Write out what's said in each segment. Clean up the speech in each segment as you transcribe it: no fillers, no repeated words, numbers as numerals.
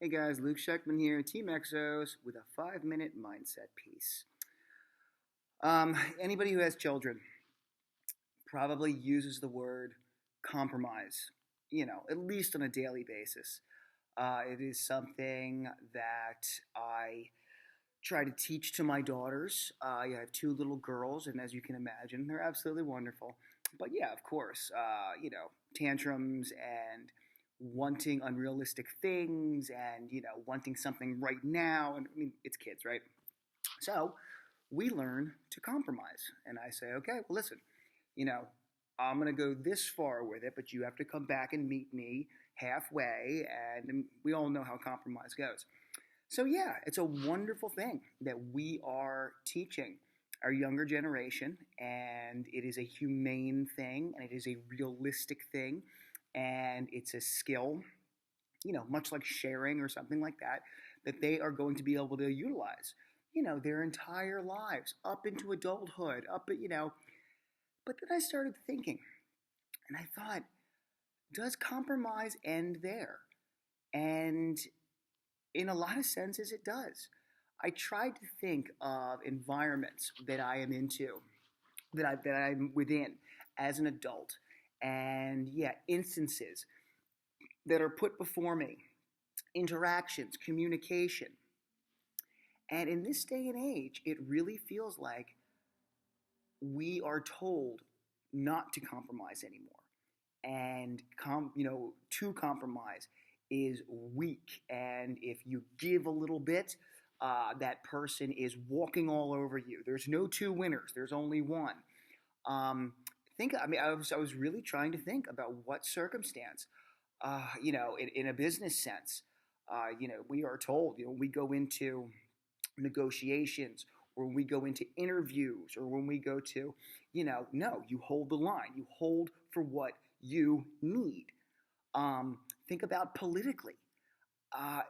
Hey guys, Luke Scheckman here, Team Exos, with a 5 minute mindset piece. Anybody who has children probably uses the word compromise, at least on a daily basis. It is something that I try to teach to my daughters. I have two little girls, and as you can imagine, they're absolutely wonderful. But yeah, of course, tantrums and wanting unrealistic things and, wanting something right now. And I mean, it's kids, right? So we learn to compromise. And I say, okay, well, listen, you know, I'm going to go this far with it, but you have to come back and meet me halfway. And we all know how compromise goes. So, yeah, it's a wonderful thing that we are teaching our younger generation, and it is a humane thing, and it is a realistic thing, and it's a skill, much like sharing or something like that, that they are going to be able to utilize, their entire lives up into adulthood, But then I started thinking, and I thought, does compromise end there? And in a lot of senses, it does. I tried to think of environments that I am into, that I'm within as an adult, and yeah, instances that are put before me, interactions, communication. And in this day and age, it really feels like we are told not to compromise anymore. And to compromise is weak. And if you give a little bit, that person is walking all over you. There's no two winners. There's only one. Um, I was really trying to think about what circumstance, in a business sense, we are told, we go into negotiations or when we go into interviews or when we go to, no, you hold the line. You hold for what you need. Think about politically.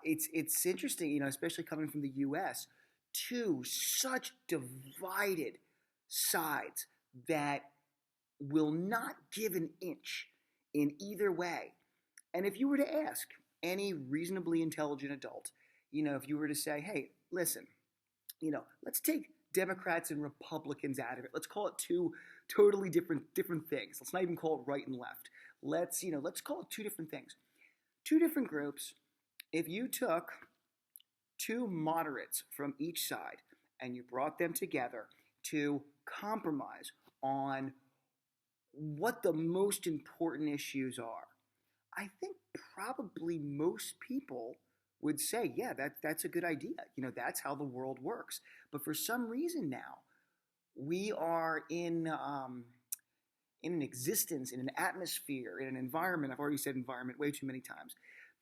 It's interesting, especially coming from the U.S. Two such divided sides that will not give an inch in either way. And if you were to ask any reasonably intelligent adult, if you were to say, hey, listen, let's take Democrats and Republicans out of it. Let's call it two totally different things. Let's not even call it right and left. Let's call it two different things. Two different groups. If you took two moderates from each side and you brought them together to compromise on what the most important issues are, I think probably most people would say, yeah, that's a good idea. That's how the world works. But for some reason now, we are in an existence, in an atmosphere, in an environment. I've already said environment way too many times,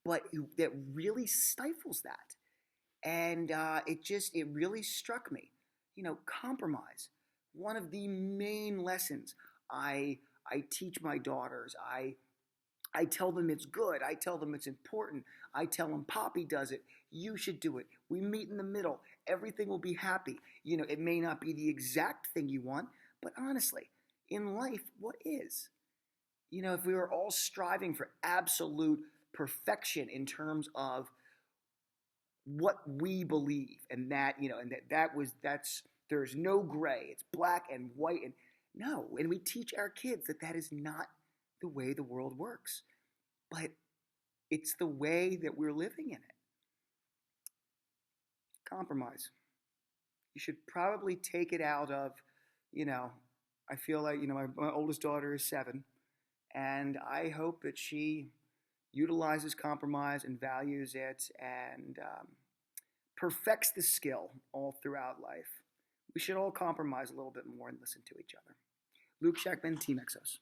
but that really stifles that. And it really struck me. Compromise. One of the main lessons I teach my daughters. I tell them it's good. I tell them it's important. I tell them Poppy does it. You should do it. We meet in the middle. Everything will be happy. It may not be the exact thing you want, but honestly, in life, what is? If we were all striving for absolute perfection in terms of what we believe, and that's there's no gray. It's black and white, and no. And we teach our kids that is not the way the world works, but it's the way that we're living in it. Compromise. You should probably take it out of, I feel like, my oldest daughter is 7, and I hope that she utilizes compromise and values it and perfects the skill all throughout life. We should all compromise a little bit more and listen to each other. Luke Scheckman, Team Exos.